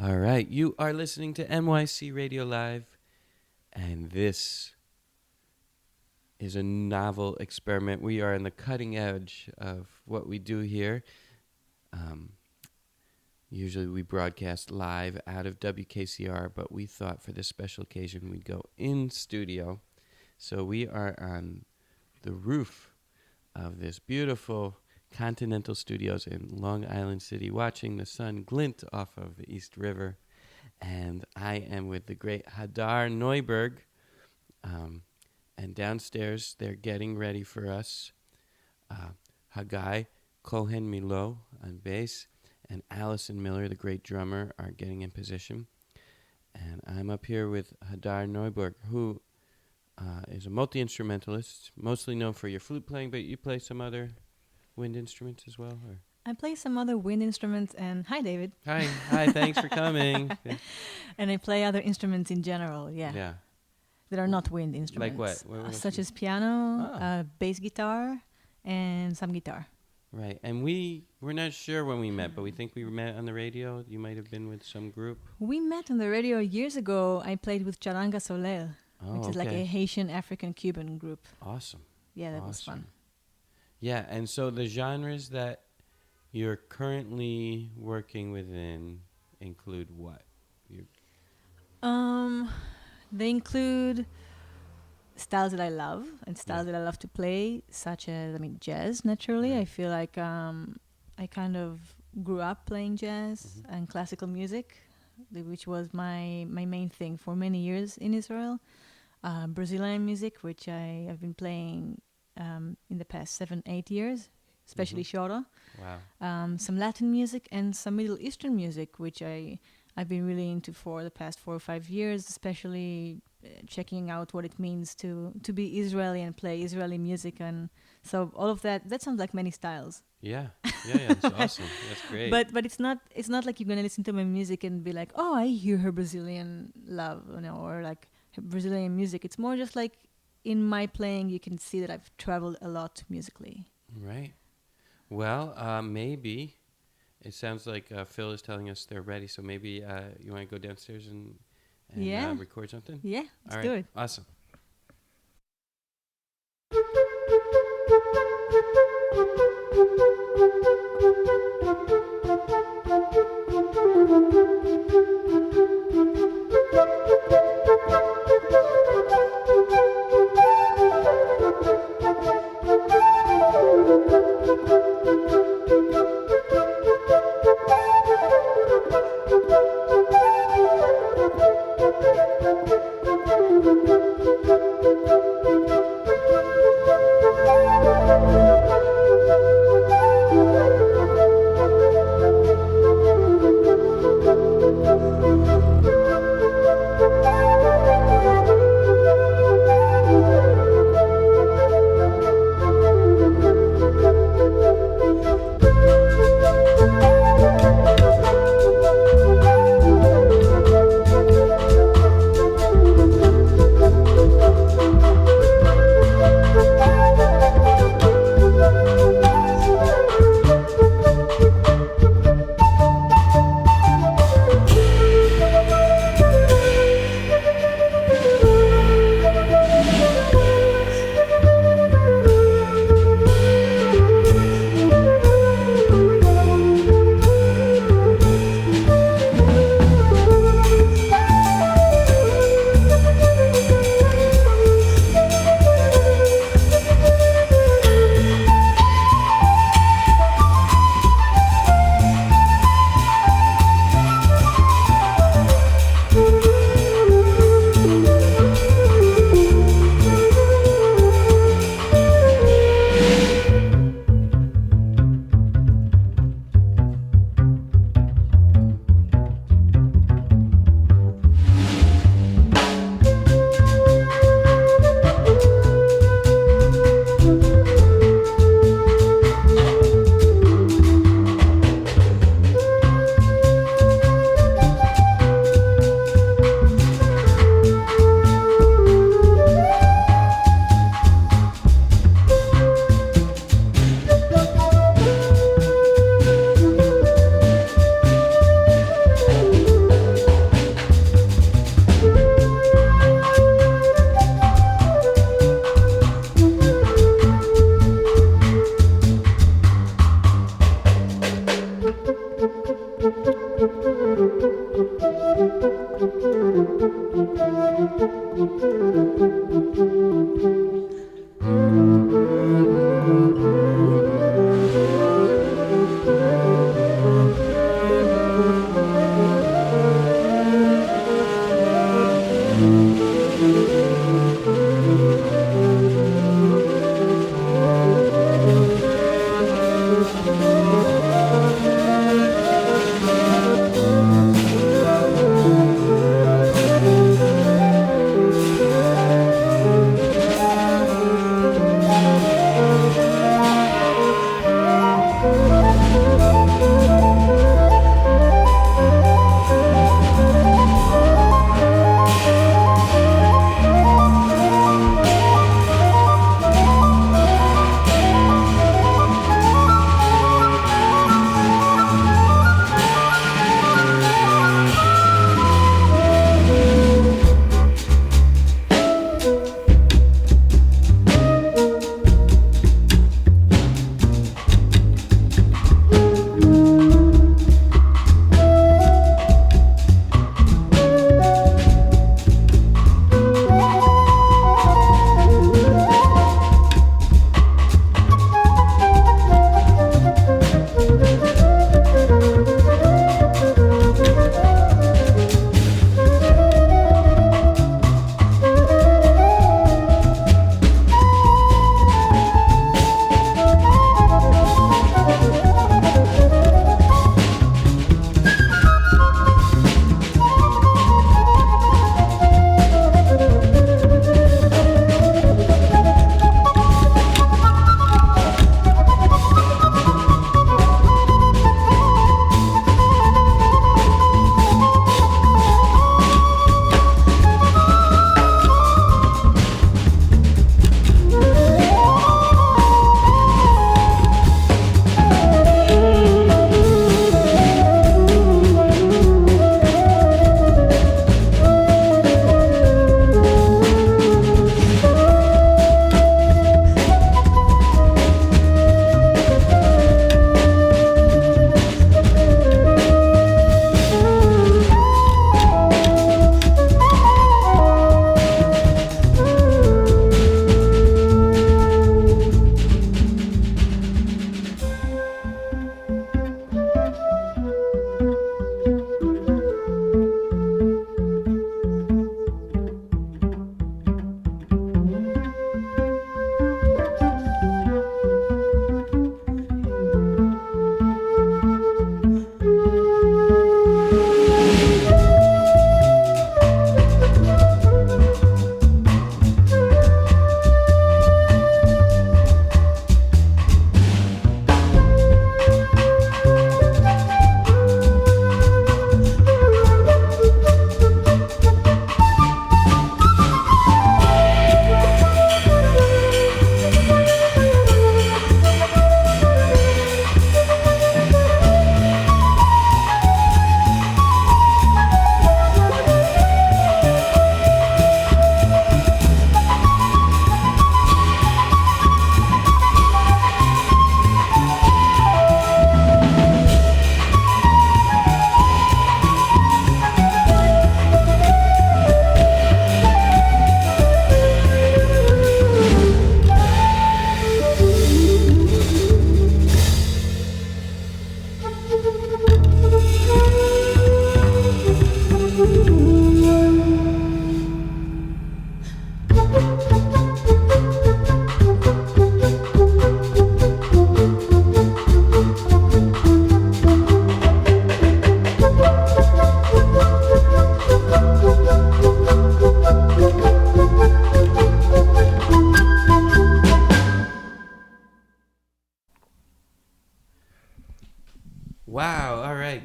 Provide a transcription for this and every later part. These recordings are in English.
All right, you are listening to NYC Radio Live, and this is a novel experiment. We are on the cutting edge of what we do here. Usually we broadcast live out of WKCR, but we thought for this special occasion we'd go in studio. So we are on the roof of this beautiful Continental Studios in Long Island City, watching the sun glint off of the East River. And I am with the great Hadar Noiberg. And downstairs, they're getting ready for us. Haggai Cohen Milo on bass, and Allison Miller, the great drummer, are getting in position. And I'm up here with Hadar Noiberg, who is a multi-instrumentalist, mostly known for your flute playing, but you play some other wind instruments as well? Or? I play some other wind instruments, and hi, David. Hi, thanks for coming. And I play other instruments in general, yeah. That are not wind instruments. Like what such as piano, bass guitar, and some guitar. Right, and we're not sure when we met, but we think we met on the radio. You might have been with some group. We met on the radio years ago. I played with Charanga Soleil, which is like a Haitian African-Cuban group. Awesome. Yeah, that was fun. Yeah, and so the genres that you're currently working within include what? They include styles that I love and styles that I love to play, such as, jazz, naturally. Right. I feel like I kind of grew up playing jazz and classical music, which was my main thing for many years in Israel. Brazilian music, which I have been playing in the past 7-8 years, especially choro. Wow. Some Latin music and some Middle Eastern music, which I've been really into for the past 4 or 5 years, especially checking out what it means to be Israeli and play Israeli music. And so all of that sounds like many styles. Yeah, that's awesome. That's great. But it's not like you're going to listen to my music and be like, oh, I hear her Brazilian love, or like her Brazilian music. It's more just like in my playing, you can see that I've traveled a lot musically. Right. Well, maybe it sounds like Phil is telling us they're ready. So maybe you want to go downstairs and record something? Yeah, let's do it. Awesome.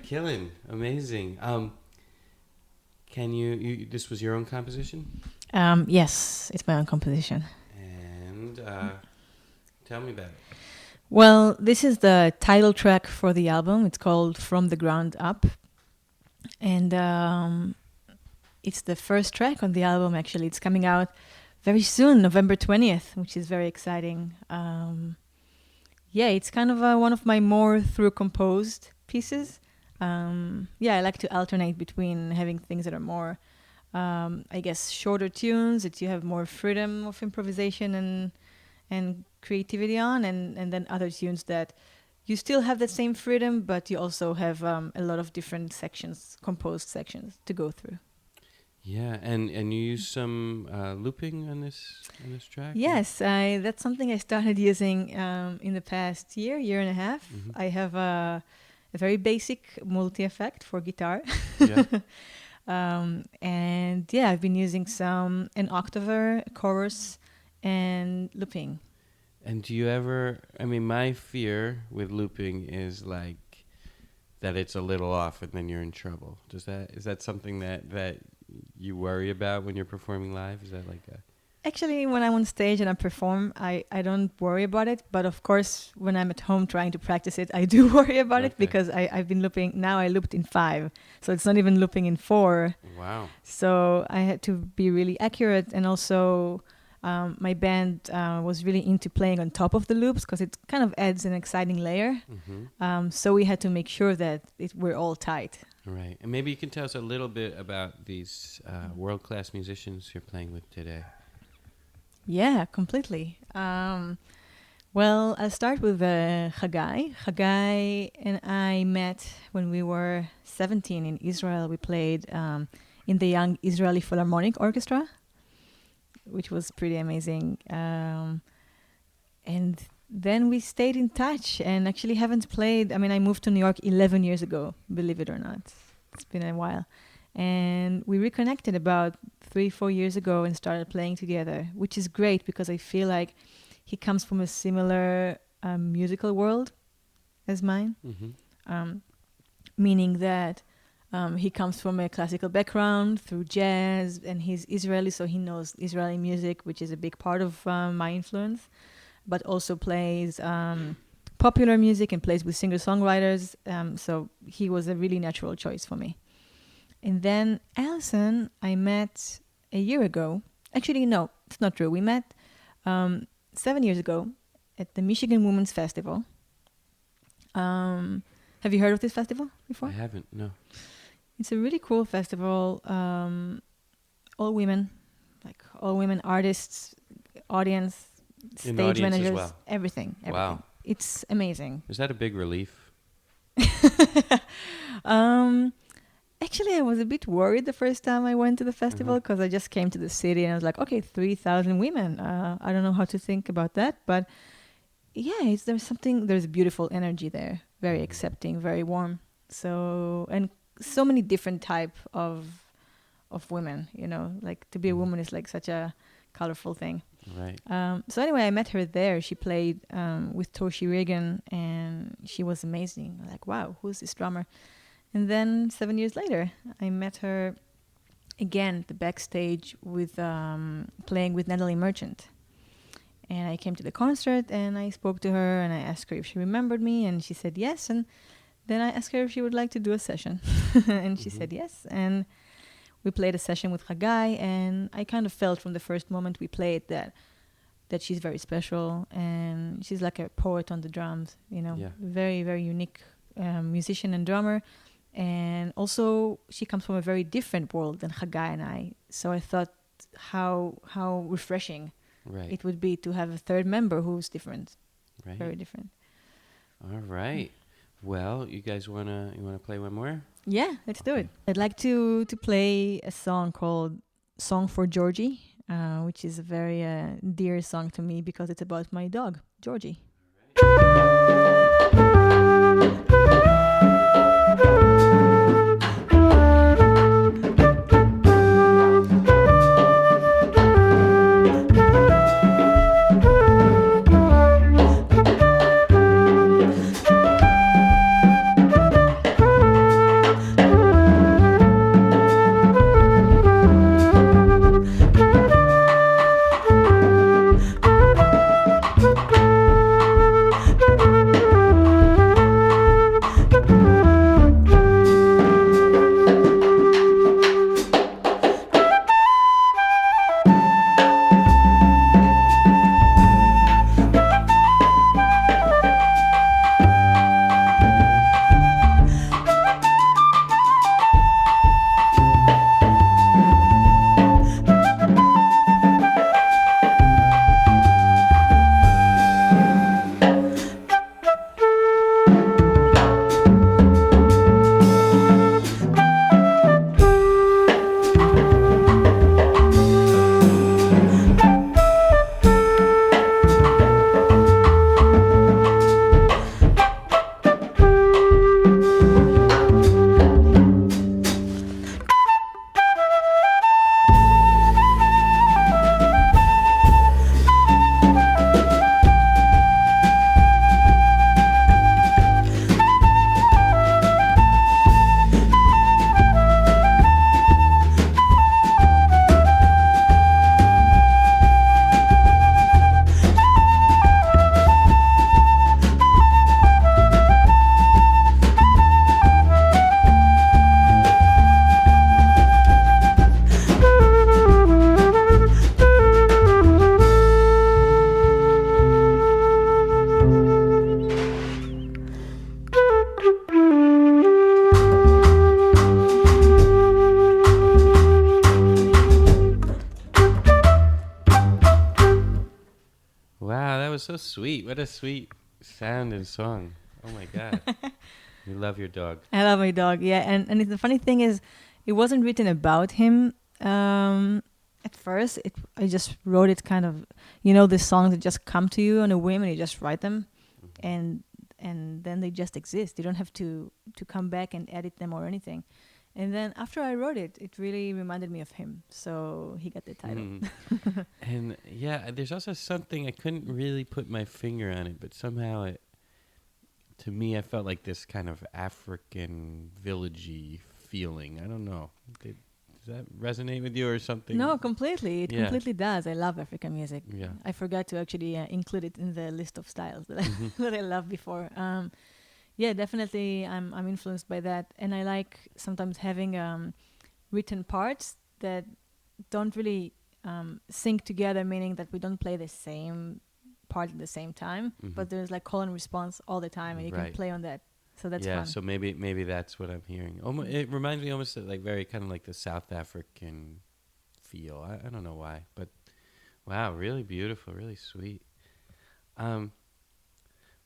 killing. Amazing. Can you? This was your own composition? Yes, it's my own composition. And tell me about it. Well, this is the title track for the album. It's called From the Ground Up. And it's the first track on the album, actually. It's coming out very soon, November 20th, which is very exciting. It's kind of one of my more through-composed pieces. I like to alternate between having things that are more, shorter tunes, that you have more freedom of improvisation and creativity on, and then other tunes that you still have the same freedom, but you also have a lot of different sections, composed sections to go through. Yeah, and you use some looping on this track? Yes, that's something I started using in the past year and a half. Mm-hmm. I have a very basic multi-effect for guitar. Yeah. I've been using an octaver, chorus, and looping. And do you ever, my fear with looping is like that it's a little off and then you're in trouble. Is that something that you worry about when you're performing live? Is that like a... Actually, when I'm on stage and I perform, I don't worry about it. But of course, when I'm at home trying to practice it, I do worry about it because I've been looping. Now I looped in 5. So it's not even looping in 4. Wow. So I had to be really accurate. And also my band was really into playing on top of the loops because it kind of adds an exciting layer. Mm-hmm. So we had to make sure that we're all tight. Right. And maybe you can tell us a little bit about these world-class musicians you're playing with today. Yeah, completely. Well, I'll start with Haggai. Haggai and I met when we were 17 in Israel. We played in the Young Israeli Philharmonic Orchestra, which was pretty amazing. And then we stayed in touch and actually haven't played. I moved to New York 11 years ago, believe it or not. It's been a while. And we reconnected about 3-4 years ago and started playing together, which is great because I feel like he comes from a similar musical world as mine. Mm-hmm. Meaning that he comes from a classical background through jazz, and he's Israeli, so he knows Israeli music, which is a big part of my influence, but also plays popular music and plays with singer-songwriters. So he was a really natural choice for me. And then Allison, I met a year ago. Actually, no, it's not true. We met 7 years ago at the Michigan Women's Festival. Have you heard of this festival before? I haven't, no. It's a really cool festival. All women artists, audience, stage audience managers, as well. Everything. Wow. It's amazing. Is that a big relief? Actually, I was a bit worried the first time I went to the festival because I just came to the city and I was like, okay, 3,000 women. I don't know how to think about that. But yeah, there's a beautiful energy there. Very accepting, very warm. So many different type of women, like to be a woman is like such a colorful thing. Right. So anyway, I met her there. She played with Toshi Reagan and she was amazing. Like, wow, who's this drummer? And then 7 years later, I met her again at the backstage with playing with Natalie Merchant. And I came to the concert and I spoke to her and I asked her if she remembered me and she said yes. And then I asked her if she would like to do a session. And she said yes. And we played a session with Haggai and I kind of felt from the first moment we played that she's very special and she's like a poet on the drums, very, very unique musician and drummer. And also, she comes from a very different world than Haggai and I. So I thought how refreshing it would be to have a third member who's different, very different. All right. Well, you guys wanna play one more? Yeah, let's do it. I'd like to play a song called "Song for Georgie," which is a very dear song to me because it's about my dog, Georgie. so sweet. What a sweet sound and song. Oh my God. You love your dog. I love my dog, yeah. And the funny thing is, it wasn't written about him at first. I just wrote it kind of, the songs that just come to you on a whim and you just write them. Mm-hmm. And then they just exist. You don't have to come back and edit them or anything. And then after I wrote it, it really reminded me of him. So he got the title. And yeah, there's also something I couldn't really put my finger on it, but somehow to me, I felt like this kind of African villagey feeling. I don't know. Does that resonate with you or something? No, completely. It completely does. I love African music. Yeah. I forgot to actually include it in the list of styles that that I loved before. Yeah, definitely. I'm influenced by that, and I like sometimes having written parts that don't really sync together, meaning that we don't play the same part at the same time, but there's like call and response all the time, and you can play on that. So that's fun. So maybe that's what I'm hearing. It reminds me almost of like very kind of like the South African feel. I don't know why, but wow, really beautiful, really sweet.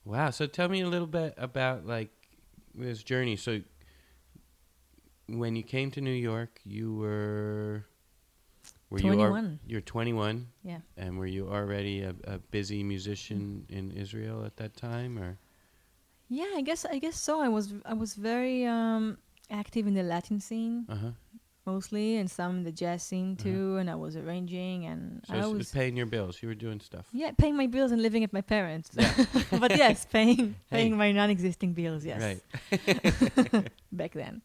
Wow. So tell me a little bit about like this journey. So when you came to New York, you were 21. You're 21. Yeah. And were you already a busy musician in Israel at that time, or? Yeah, I guess so. I was very active in the Latin scene mostly, and some in the jazz scene too. And I was arranging, and So it was paying your bills. You were doing stuff. Yeah, paying my bills and living at my parents'. Yeah. But yes, paying my non-existing bills. Yes. Right. Back then.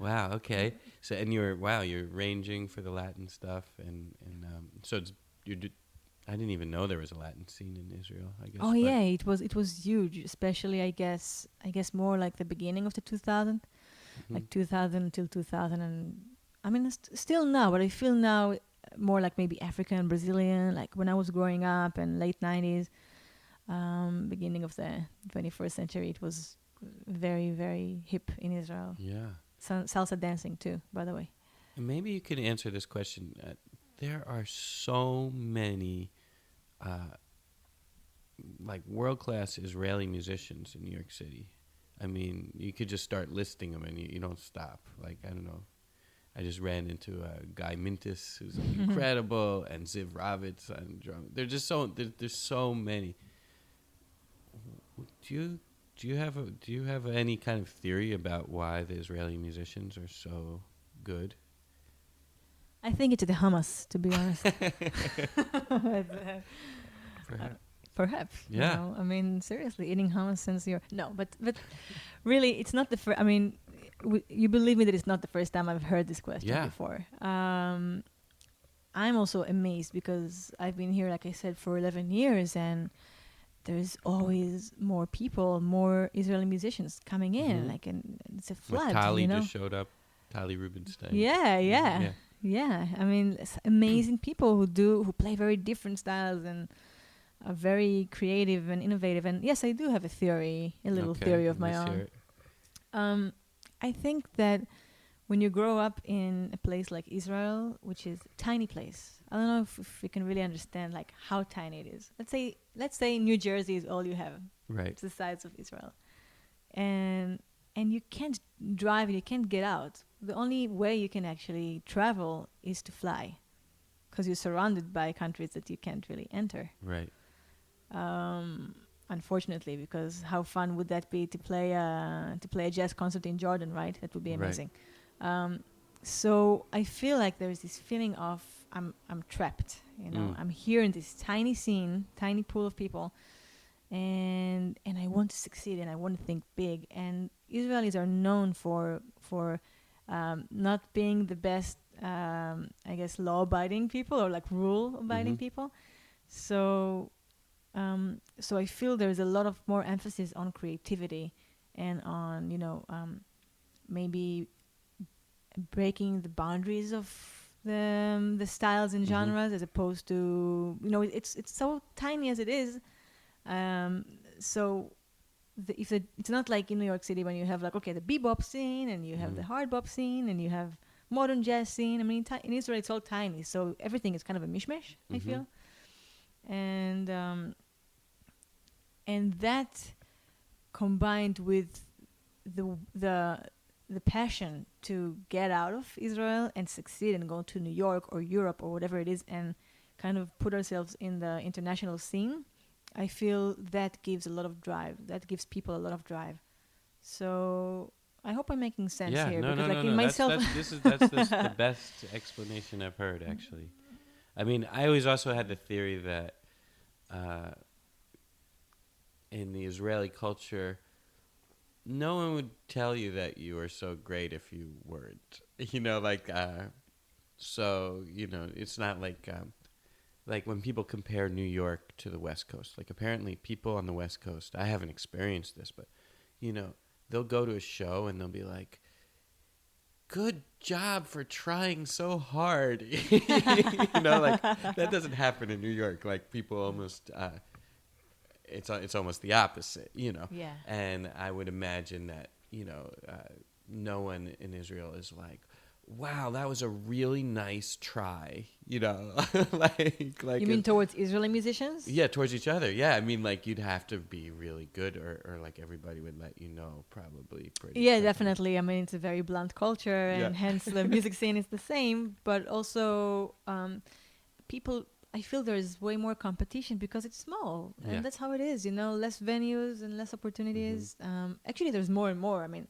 Wow. Okay. So you're arranging for the Latin stuff, and so I didn't even know there was a Latin scene in Israel, I guess. Oh yeah, it was huge, especially I guess more like the beginning of the 2000, like 2000 till 2000, and I mean still now, but I feel now more like maybe African, Brazilian, like when I was growing up in late 90s, beginning of the 21st century, it was very, very hip in Israel. Yeah. Salsa dancing too, by the way. And maybe you could answer this question. There are so many like world-class Israeli musicians in New York City. I mean, you could just start listing them and you don't stop. Like, I don't know. I just ran into Guy Mintis, who's incredible, and Ziv Ravitz on drum. There's so many. Do you have any kind of theory about why the Israeli musicians are so good? I think it's the hummus, to be honest. Perhaps. Yeah. You know? I mean, seriously, eating hummus since you're... No, but really, it's not the first... I mean, you believe me that it's not the first time I've heard this question before. I'm also amazed because I've been here, like I said, for 11 years, and there's always more people, more Israeli musicians coming in. Like, and it's a flood, Tali just showed up. Tali Rubinstein. Yeah. I mean, it's amazing people who play very different styles and are very creative and innovative. And yes, I do have a little theory of my own. I think that when you grow up in a place like Israel, which is a tiny place, I don't know if you can really understand like how tiny it is. Let's say New Jersey is all you have. Right. It's the size of Israel. And you can't drive and you can't get out. The only way you can actually travel is to fly, because you're surrounded by countries that you can't really enter. Right. Unfortunately, because how fun would that be to play a jazz concert in Jordan, right? That would be amazing. Right. So I feel like there's this feeling of I'm trapped. You know, I'm here in this tiny scene, tiny pool of people, and I want to succeed and I want to think big. And Israelis are known for not being the best, I guess, law-abiding people or like rule-abiding people. So I feel there's a lot of more emphasis on creativity and on, maybe breaking the boundaries of the styles and genres, as opposed to, it's so tiny as it is. So it's not like in New York City when you have like, okay, the bebop scene and you have the hard bop scene and you have modern jazz scene. I mean, in Israel it's all tiny, so everything is kind of a mishmash, I feel. And and that combined with the passion to get out of Israel and succeed and go to New York or Europe or whatever it is and kind of put ourselves in the international scene, I feel that gives a lot of drive. That gives people a lot of drive. So I hope I'm making sense here. Because in myself, that's the best explanation I've heard, actually. I mean, I always also had the theory that in the Israeli culture, no one would tell you that you were so great if you weren't. So, it's not like when people compare New York to the West Coast. Like, apparently people on the West Coast, I haven't experienced this, but, they'll go to a show and they'll be like, good job for trying so hard. That doesn't happen in New York. Like, people almost... It's almost the opposite, Yeah. And I would imagine that, no one in Israel is like, wow, that was a really nice try, like. You mean towards Israeli musicians? Yeah, towards each other. Yeah, I mean, like, you'd have to be really good or like everybody would let you know probably pretty Yeah, quickly. definitely. I mean, it's a very blunt culture and hence the music scene is the same, but also people... I feel there's way more competition because it's small, and that's how it is. Less venues and less opportunities. Actually, there's more and more. I mean,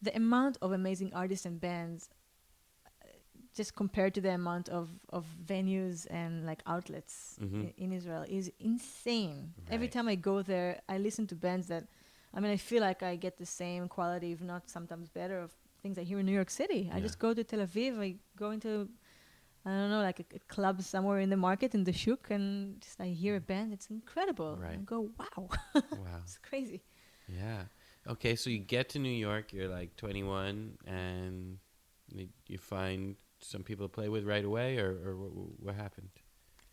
the amount of amazing artists and bands, just compared to the amount of venues and like outlets in Israel, is insane. Right. Every time I go there, I listen to bands that, I mean, I feel like I get the same quality, if not sometimes better, of things I hear in New York City. I just go to Tel Aviv. I go into... I don't know, like a club somewhere in the market, in the shuk, and just I hear a band. It's incredible. Right. I go, wow. Wow. It's crazy. Yeah. Okay, so you get to New York, you're like 21, and you find some people to play with right away, or what happened?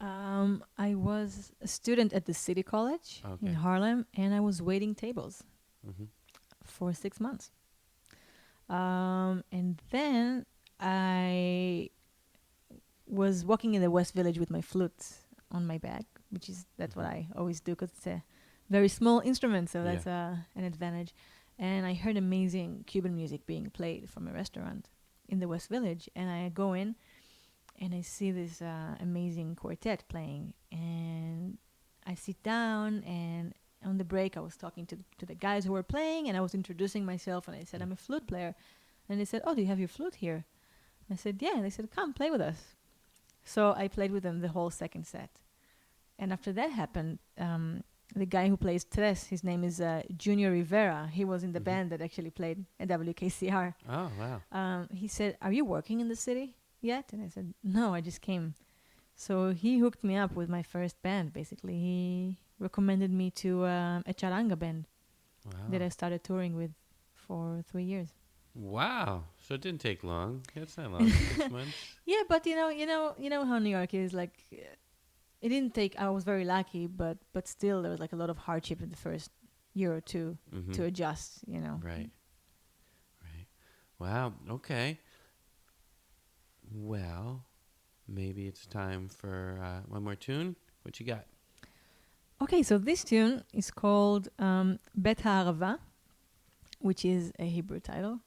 I was a student at the City College in Harlem, and I was waiting tables for 6 months. And then I... was walking in the West Village with my flute on my back, that's what I always do because it's a very small instrument, so that's an advantage. And I heard amazing Cuban music being played from a restaurant in the West Village, and I go in and I see this amazing quartet playing, and I sit down, and on the break I was talking to the guys who were playing, and I was introducing myself, and I said, I'm a flute player. And they said, oh, do you have your flute here? I said, yeah. And they said, come play with us. So I played with them the whole second set. And after that happened, the guy who plays tres, his name is Junior Rivera. He was in the band that actually played at WKCR. Oh, wow. He said, are you working in the city yet? And I said, no, I just came. So he hooked me up with my first band, basically. He recommended me to a charanga band that I started touring with for 3 years. Wow. So it didn't take long. That's not long. 6 months. Yeah, but you know how New York is. Like, it didn't take. I was very lucky, but still there was like a lot of hardship in the first year or two to adjust. Right. Wow. Okay. Well, maybe it's time for one more tune. What you got? Okay, so this tune is called Bet Ha'arava, which is a Hebrew title.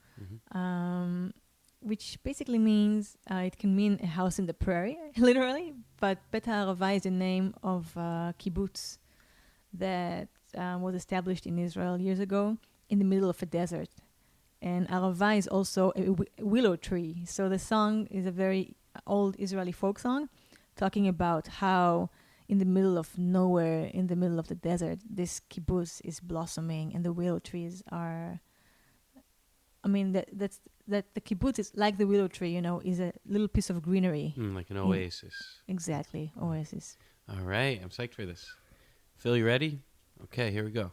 Which basically means, it can mean a house in the prairie, literally, but Bet Ha'arava is the name of a kibbutz that was established in Israel years ago in the middle of a desert. And Arava is also a willow tree. So the song is a very old Israeli folk song talking about how in the middle of nowhere, in the middle of the desert, this kibbutz is blossoming and the willow trees are... I mean, that the kibbutz is like the willow tree, is a little piece of greenery. Like an oasis. Exactly, oasis. All right, I'm psyched for this. Phil, you ready? Okay, here we go.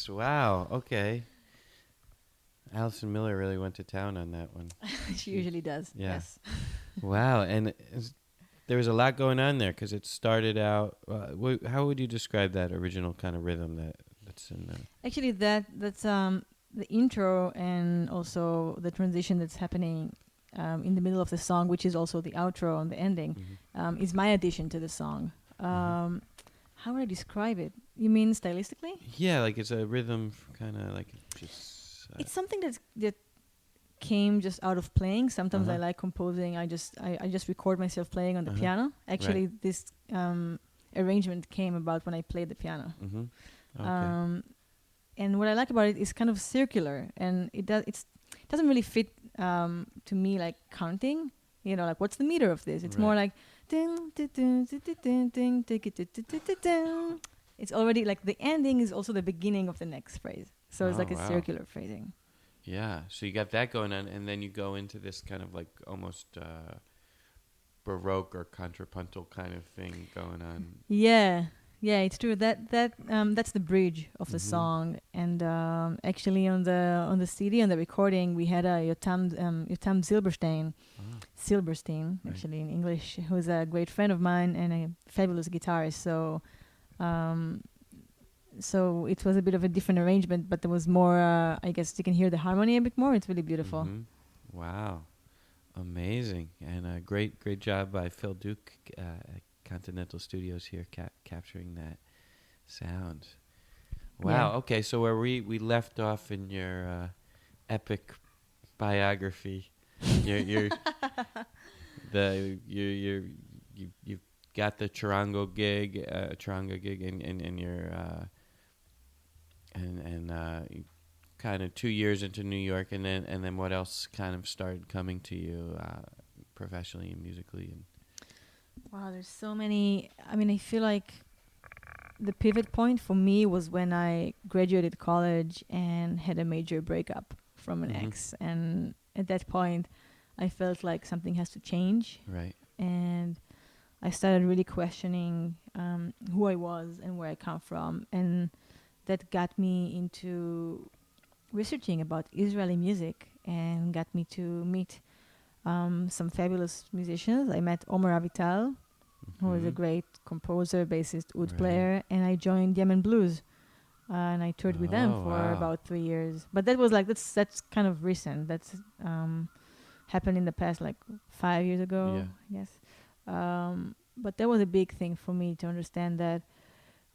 Nice. Wow. Okay. Allison Miller really went to town on that one. She usually does. Yeah. Yes. Wow. And there was a lot going on there because it started out. How would you describe that original kind of rhythm that's in there? Actually, that's the intro and also the transition that's happening in the middle of the song, which is also the outro and the ending, is my addition to the song. How would I describe it? You mean stylistically? Yeah, like it's a rhythm, kind of like just. It's something that came just out of playing. Sometimes I like composing. I just record myself playing on the piano. Actually, this arrangement came about when I played the piano. Okay. And what I like about it is kind of circular, and it doesn't really fit to me like counting. You know, like what's the meter of this? It's more like ding, ding, ding, ding, ding, ding, ding, ding. It's already like the ending is also the beginning of the next phrase. So it's like a circular phrasing. Yeah. So you got that going on, and then you go into this kind of like almost Baroque or contrapuntal kind of thing going on. Yeah, it's true. That's the bridge of the song. And actually, on the CD, on the recording, we had a Yotam Silberstein, actually in English, who's a great friend of mine and a fabulous guitarist. So it was a bit of a different arrangement, but there was more, I guess you can hear the harmony a bit more. It's really beautiful. Wow. Amazing. And a great job by Phil Duke at Continental Studios here capturing that sound. Wow. Yeah. Okay, so where we left off in your epic biography, you've got the Charango gig, and your and kind of 2 years into New York, and then what else kind of started coming to you professionally and musically? Wow, there's so many. I mean, I feel like the pivot point for me was when I graduated college and had a major breakup from an ex, and at that point, I felt like something has to change. Right. And I started really questioning who I was and where I come from, and that got me into researching about Israeli music and got me to meet some fabulous musicians. I met Omer Avital, who was a great composer, bassist, oud player, and I joined Yemen Blues, and I toured with them for about 3 years. But that was like that's kind of recent. That's happened in the past, like 5 years ago, I guess. But that was a big thing for me to understand that,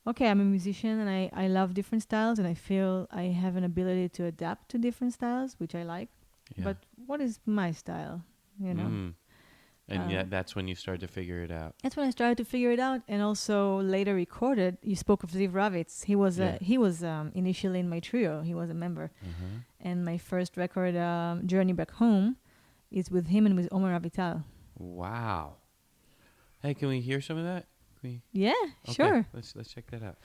okay, I'm a musician and I love different styles, and I feel I have an ability to adapt to different styles, which I like. Yeah. But what is my style, you know? And that's when you started to figure it out. That's when I started to figure it out, and also later recorded. You spoke of Ziv Ravitz. He was initially in my trio. He was a member. And my first record, Journey Back Home, is with him and with Omer Avital. Wow. Hey, can we hear some of that? Yeah, okay, sure. Let's check that out.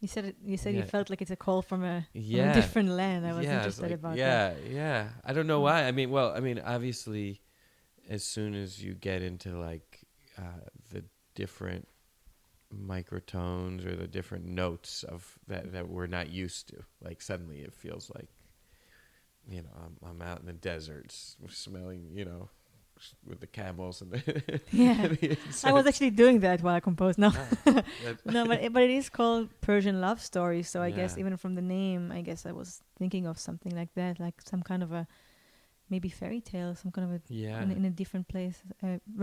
You said it. You said Yeah. you felt like it's a call from a Yeah. different land. I was it's interested about yeah, that. yeah. I don't know why. I mean, obviously, as soon as you get into like the different microtones or the different notes of that we're not used to, like suddenly it feels like, I'm out in the deserts smelling, with the camels and the, Yeah, the I was incense. actually doing that while I composed. No, that- no, but it is called Persian love story. So I guess Yeah. even from the name, I guess I was thinking of something like that, like some kind of a maybe fairy tale, some kind of a Yeah. in a different place,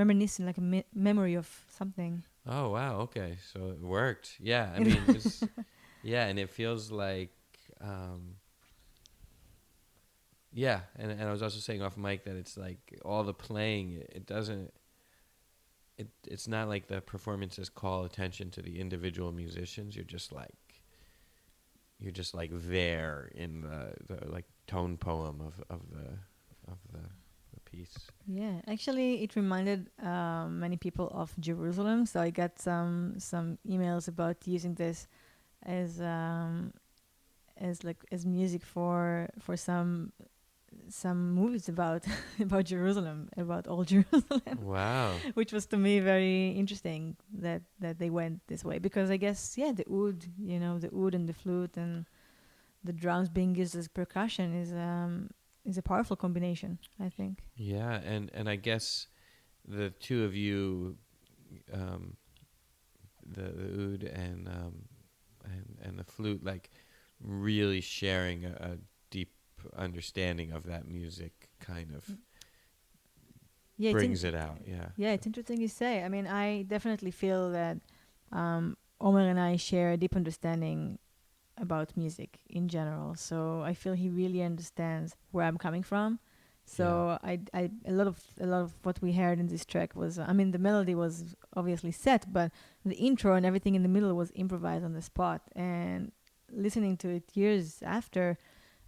reminiscent, like a memory of something. Oh wow. Okay, so it worked. Yeah. I mean, it's yeah, and it feels like. Yeah, and I was also saying off mic that it's like all the playing. It doesn't. It's not like the performances call attention to the individual musicians. You're just like there in the like tone poem of the piece. Yeah, actually, it reminded many people of Jerusalem. So I got some emails about using this as as music for some movies about about Jerusalem, about old Jerusalem, Wow. which was to me very interesting that they went this way, because I guess the oud, the oud and the flute and the drums being used as percussion is a powerful combination, I think. Yeah, and I guess the two of you, the oud and the flute, like really sharing a deep understanding of that music, kind of Yeah, brings it out. Yeah. Yeah, it's interesting you say. I mean, I definitely feel that Omer and I share a deep understanding about music in general. So I feel he really understands where I'm coming from. So I a lot of what we heard in this track was, I mean, the melody was obviously set, but the intro and everything in the middle was improvised on the spot. And listening to it years after,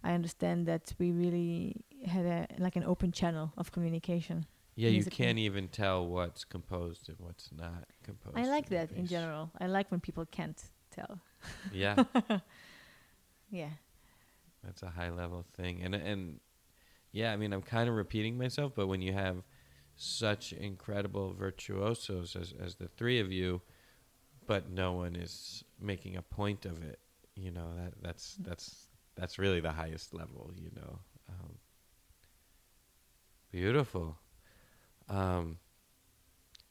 I understand that we really had an open channel of communication. Yeah, you Musically. can't even tell what's composed and what's not composed. I like in the that in piece. general. I like when people can't tell. Yeah, Yeah. that's a high level thing, and yeah, I mean, I'm kind of repeating myself, but when you have such incredible virtuosos as the three of you, but no one is making a point of it, that's really the highest level, Beautiful.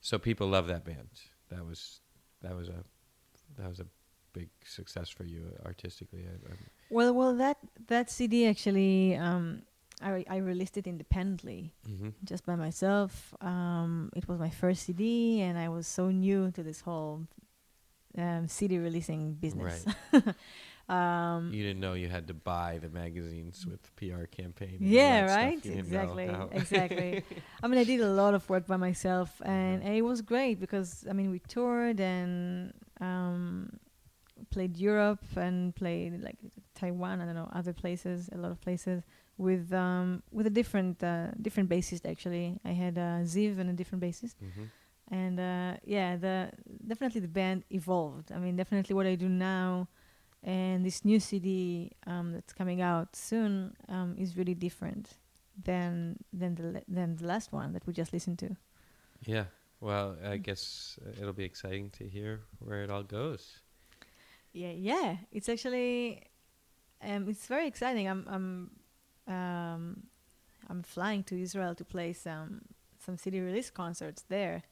So people love that band. That was a big success for you artistically. Well, that CD actually, I released it independently, just by myself. It was my first CD, and I was so new to this whole CD releasing business. Right. You didn't know you had to buy the magazines with PR campaign. And Yeah, all that right. Stuff you didn't Exactly. know how. Exactly. I mean, I did a lot of work by myself, and it was great because I mean, we toured and played Europe and played like Taiwan. I don't know, other places, a lot of places with a different bassist. Actually, I had Ziv and a different bassist, and definitely the band evolved. I mean, definitely what I do now. And this new CD that's coming out soon is really different than the last one that we just listened to. Yeah. Well, I guess it'll be exciting to hear where it all goes. Yeah. It's actually it's very exciting. I'm flying to Israel to play some CD release concerts there.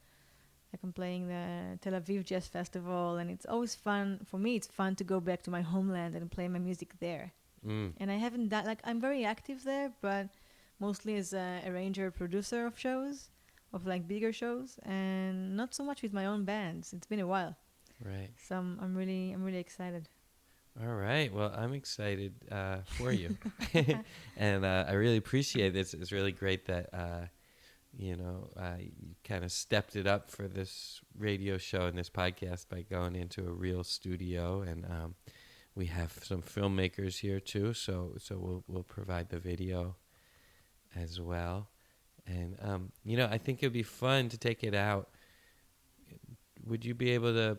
Like I'm playing the Tel Aviv Jazz Festival, and it's always fun for me. It's fun to go back to my homeland and play my music there. And I haven't done, like, I'm very active there, but mostly as a arranger, producer of shows, of like bigger shows, and not so much with my own bands. It's been a while. Right. So I'm really excited. All right. Well, I'm excited for you, and I really appreciate this. It's really great that you kind of stepped it up for this radio show and this podcast by going into a real studio, and we have some filmmakers here too. So we'll provide the video as well, and I think it'd be fun to take it out. Would you be able to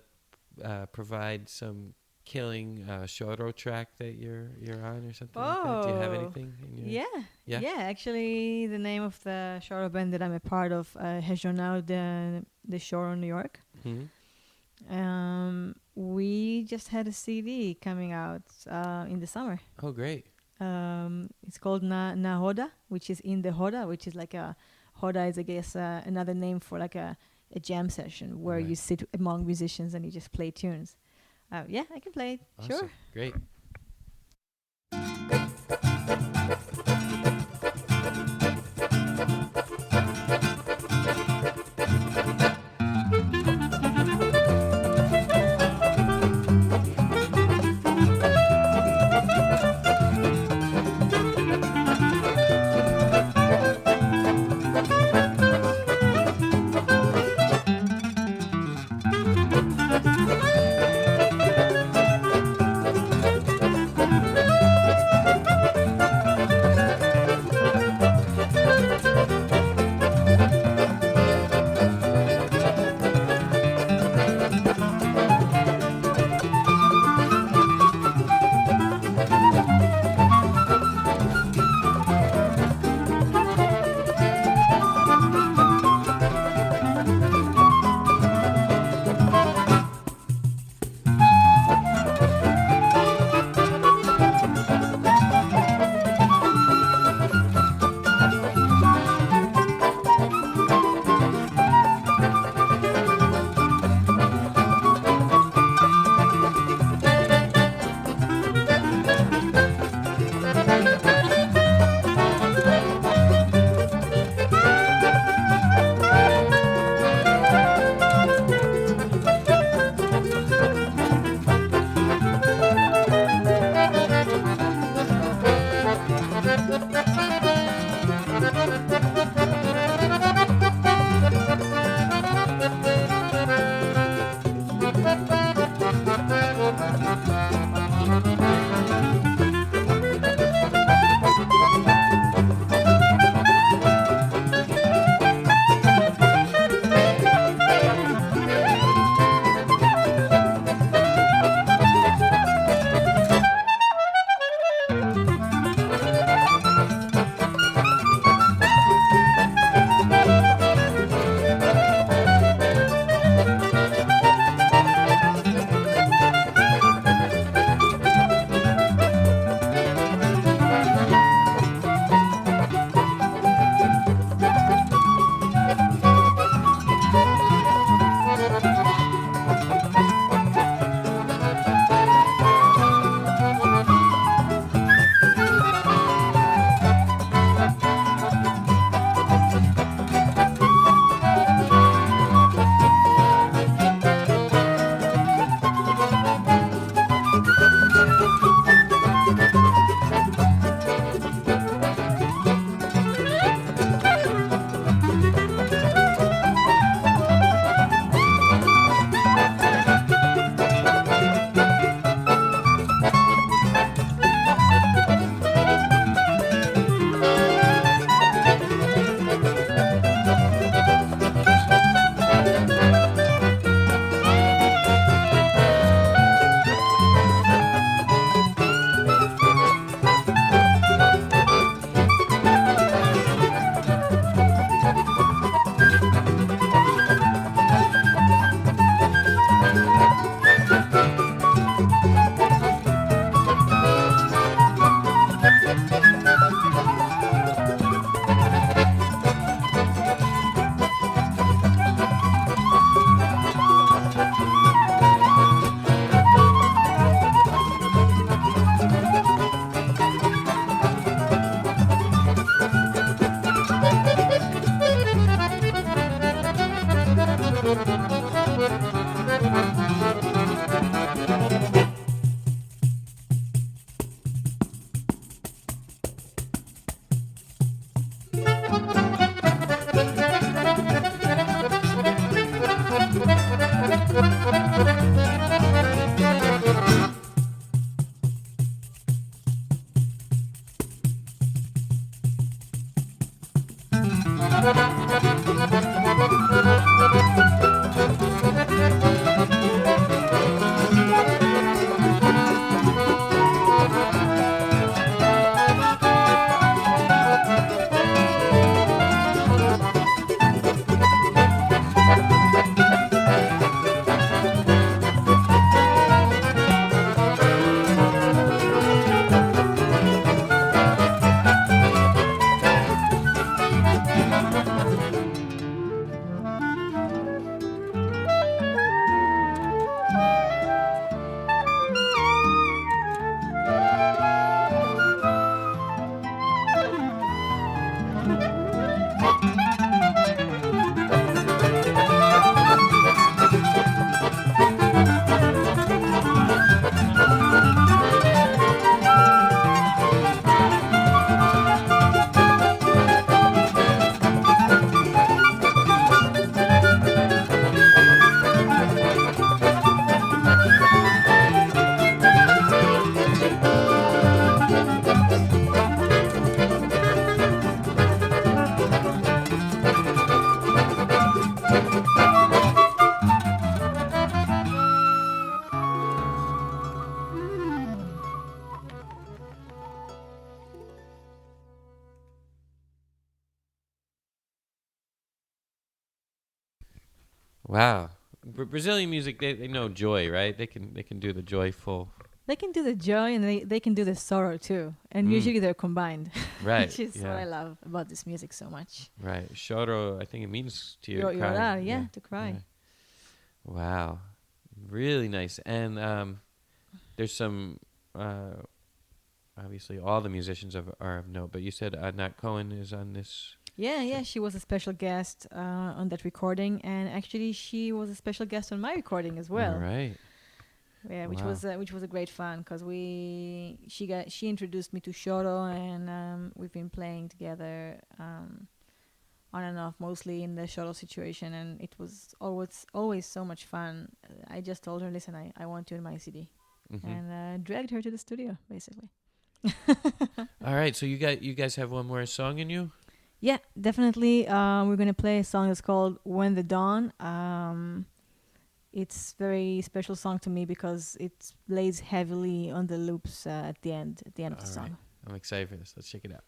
provide some killing shoro track that you're on or something like that? Do you have anything in your... Yeah. Actually, the name of the shoro band that I'm a part of has now the shoro New York. Mm-hmm. We just had a CD coming out in the summer. Oh, great. It's called Na Hoda, which is in the Hoda, which is like a Hoda is, I guess, another name for like a jam session where you sit among musicians and you just play tunes. Yeah, I can play it. Awesome. Sure. Great. Wow. Brazilian music, they know joy, right? They can do the joyful. They can do the joy and they can do the sorrow too. And usually they're combined. Right. Which is yeah. what I love about this music so much. Right. Choro, I think it means to You're cry. allowed, to cry. Yeah. Wow. Really nice. And there's some, obviously all the musicians are of note, but you said Nat Cohen is on this. Yeah, she was a special guest on that recording, and actually she was a special guest on my recording as well. All right. Yeah, which was a great fun because she introduced me to Shoro, and we've been playing together on and off, mostly in the Shoro situation, and it was always so much fun. I just told her, listen, I want you in my CD, and dragged her to the studio, basically. All right, so you guys have one more song in you? Yeah, definitely. We're gonna play a song that's called "When the Dawn." It's a very special song to me because it lays heavily on the loops at the end of the song. Right. I'm excited for this. Let's check it out.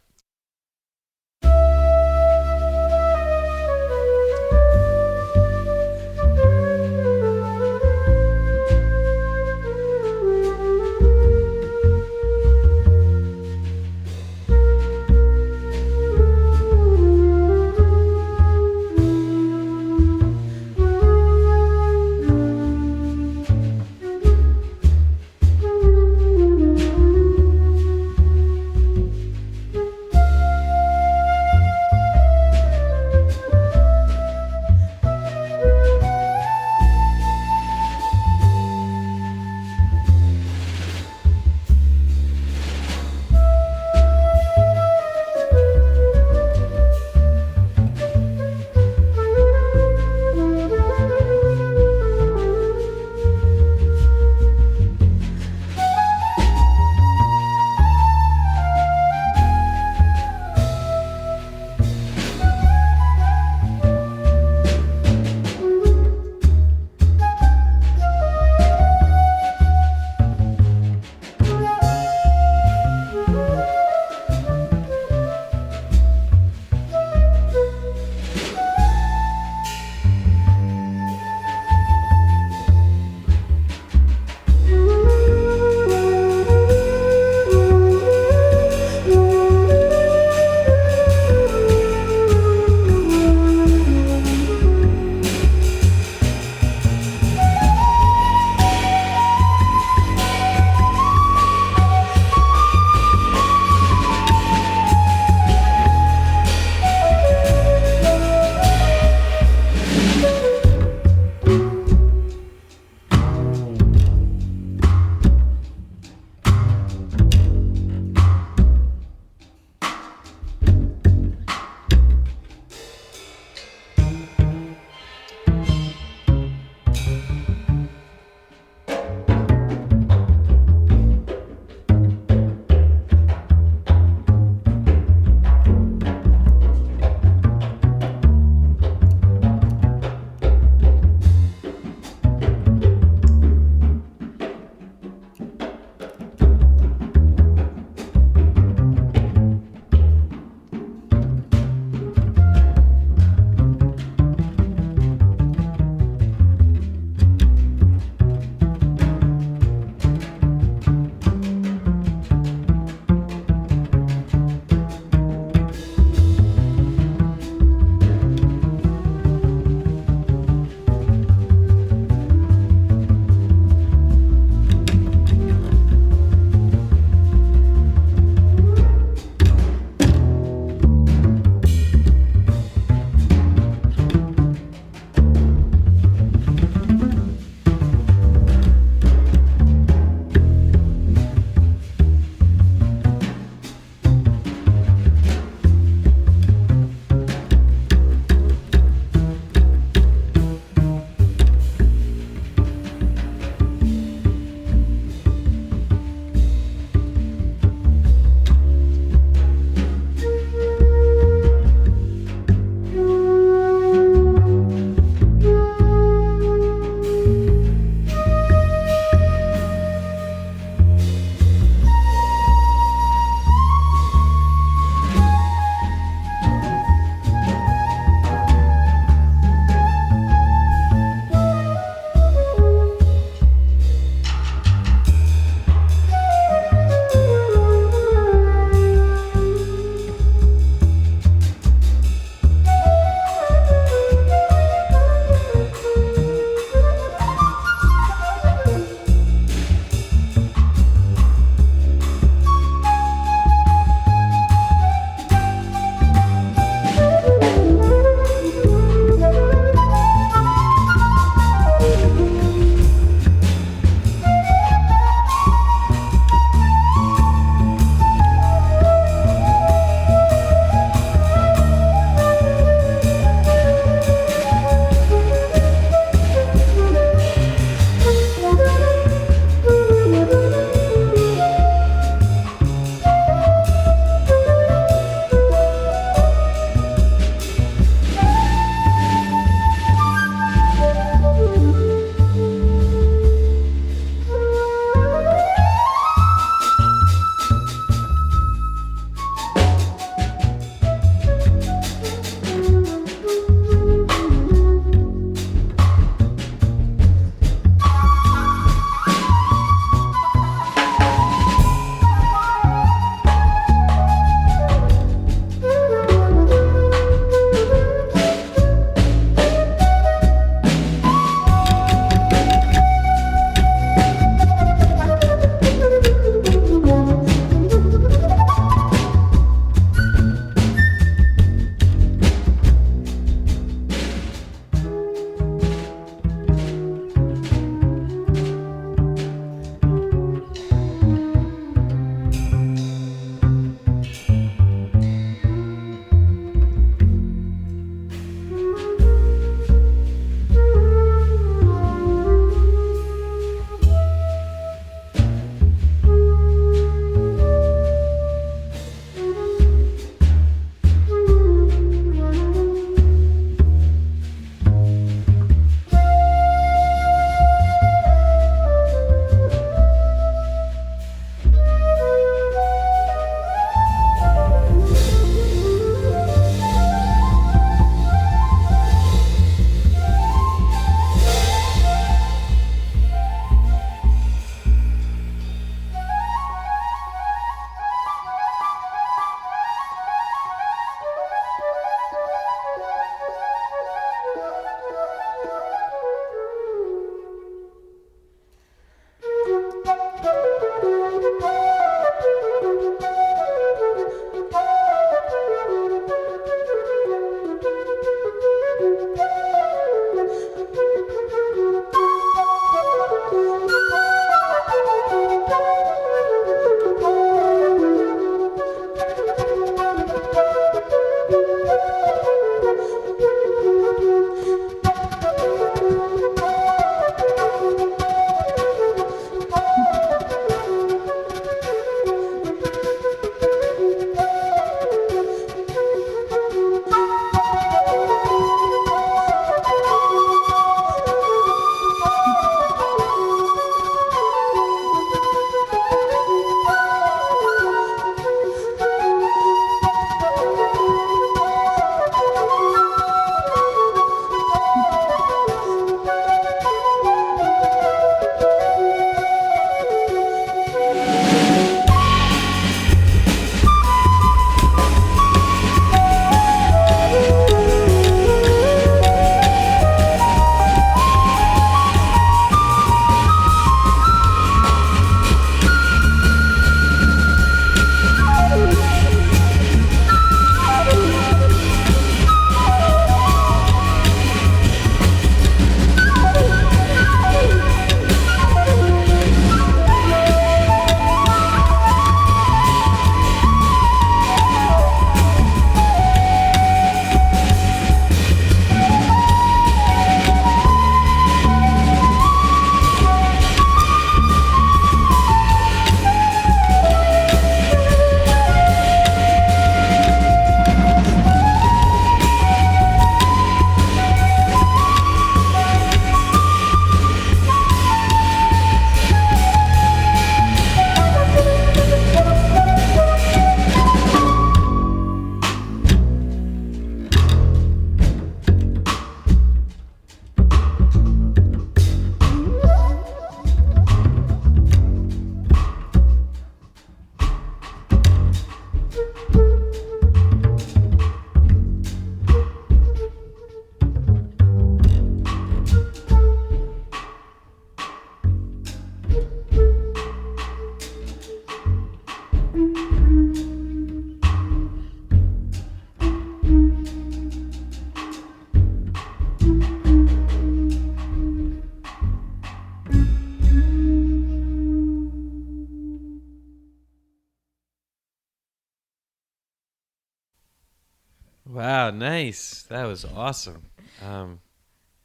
Wow, nice. That was awesome.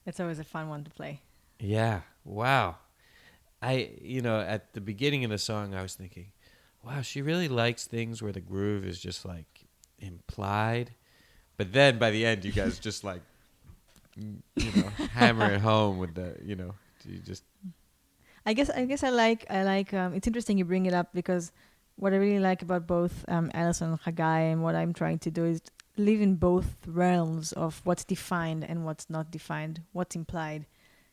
It's always a fun one to play. Yeah. Wow. At the beginning of the song, I was thinking, wow, she really likes things where the groove is just like implied. But then by the end, you guys just like, hammer it home with you just. I guess I like it's interesting you bring it up because what I really like about both Allison and Haggai and what I'm trying to do is live in both realms of what's defined and what's not defined, what's implied,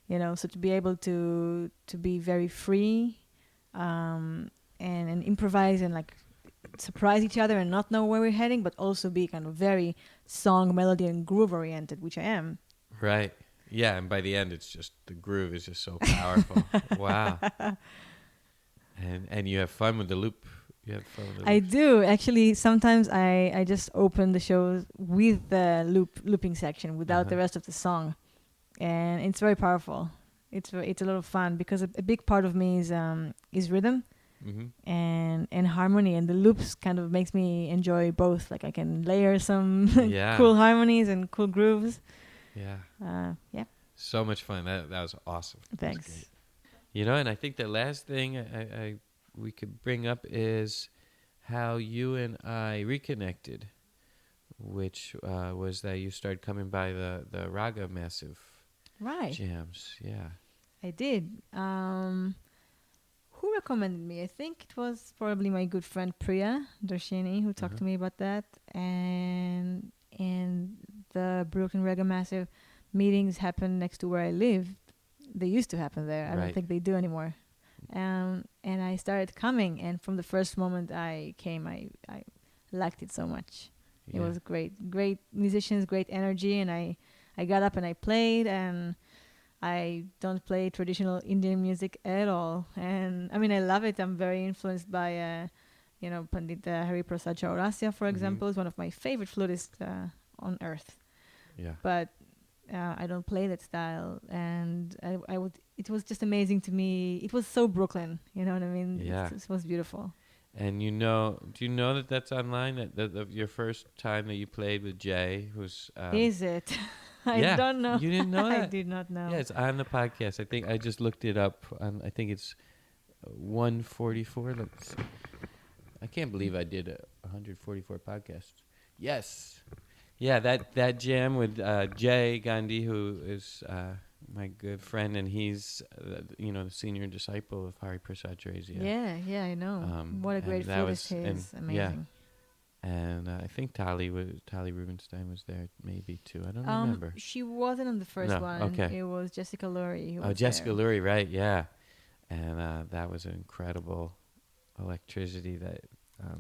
so to be able to be very free and improvise and like surprise each other and not know where we're heading, but also be kind of very song, melody, and groove oriented, which I am. Right. Yeah, and by the end, it's just the groove is just so powerful. Wow. And you have fun with the loop. You have fun with the I loop. do actually. Sometimes I just open the shows with the looping section without the rest of the song, and it's very powerful. It's a lot of fun because a big part of me is rhythm. Mm-hmm. And harmony, and the loops kind of makes me enjoy both. Like I can layer some cool harmonies and cool grooves. Yeah. Yeah. So much fun. That was awesome. Thanks. And I think the last thing we could bring up is how you and I reconnected, which was that you started coming by the Raga Massive jams. Yeah. I did. Who recommended me? I think it was probably my good friend Priya Darshini who talked to me about that. And the Brooklyn Reggae Massive meetings happen next to where I live. They used to happen there. I don't think they do anymore. And I started coming, and from the first moment I came, I liked it so much. Yeah. It was great musicians, great energy, and I got up and I played, and I don't play traditional Indian music at all. And I mean, I love it. I'm very influenced by, Pandit Hari Prasad Chaurasia, for example, is one of my favorite flutists on earth. Yeah. But I don't play that style, and it was just amazing to me. It was so Brooklyn, you know what I mean? Yeah. It was beautiful. And do you know that that's online? That your first time that you played with Jay, who's is it? I don't know. You didn't know that? I did not know. Yeah, it's on the podcast. I think I just looked it up. I think it's 144. Let's see. I can't believe I did 144 podcasts. Yes. Yeah, that jam with Jay Gandhi, who is my good friend, and he's the senior disciple of Hari Prasad Chaurasia. Yeah, I know. What a great flutist he is. Amazing. Yeah. And I think Tali Rubenstein was there maybe too. I don't remember. She wasn't on the first one. Okay. It was Jessica Lurie. Jessica Lurie, right? Yeah. And that was an incredible electricity. That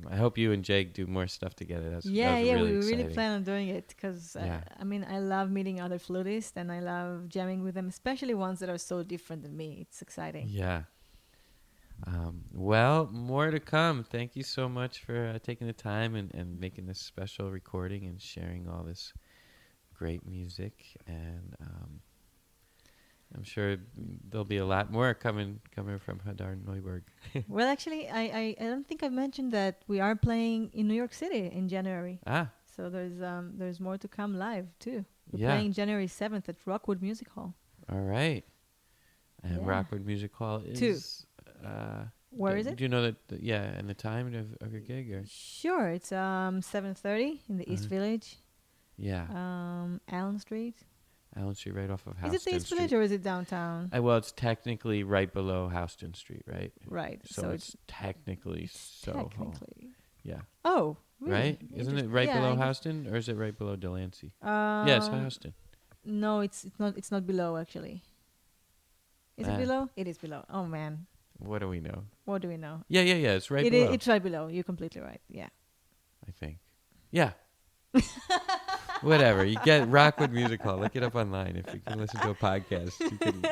I hope you and Jake do more stuff together. That was really we really plan on doing it because I love meeting other flutists and I love jamming with them, especially ones that are so different than me. It's exciting. Yeah. Well, more to come. Thank you so much for taking the time and making this special recording and sharing all this great music. And I'm sure there'll be a lot more coming from Hadar Noiberg. Well, actually, I don't think I mentioned that we are playing in New York City in January. So there's more to come live too. We're playing January 7th at Rockwood Music Hall. All right. And Rockwood Music Hall is... Where is it? Do you know that? And the time of your gig? Or? Sure, it's 7:30 in the East Village. Yeah. Allen Street. Allen Street, right off of Houston Street. Is it the East Village or is it downtown? Well, it's technically right below Houston Street, right? Right. So it's technically Soho. Technically. Yeah. Oh, really? Right? Isn't it right below Houston, or is it right below Delancey? Yeah, it's Houston. No, it's not. It's not below actually. Is it below? It is below. Oh man. What do we know? What do we know? Yeah. It's right below. It's right below. You're completely right. Yeah. I think. Yeah. Whatever. You get Rockwood Music Hall. Look it up online. If you can listen to a podcast, you can.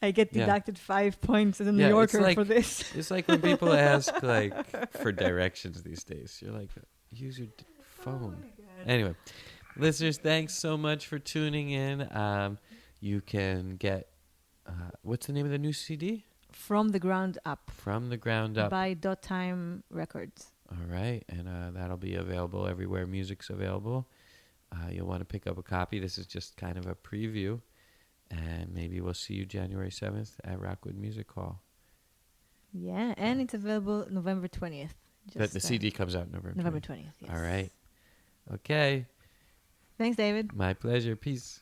I get deducted 5 points as a New Yorker for this. It's like when people ask for directions these days. You're like, use your phone. Anyway, listeners, thanks so much for tuning in. You can get, what's the name of the new CD? From the Ground Up. From the Ground Up. By Dot Time Records. All right. And that'll be available everywhere music's available. You'll want to pick up a copy. This is just kind of a preview. And maybe we'll see you January 7th at Rockwood Music Hall. Yeah, and it's available November 20th. But the CD comes out November 20th, yes. All right. Okay. Thanks, David. My pleasure. Peace.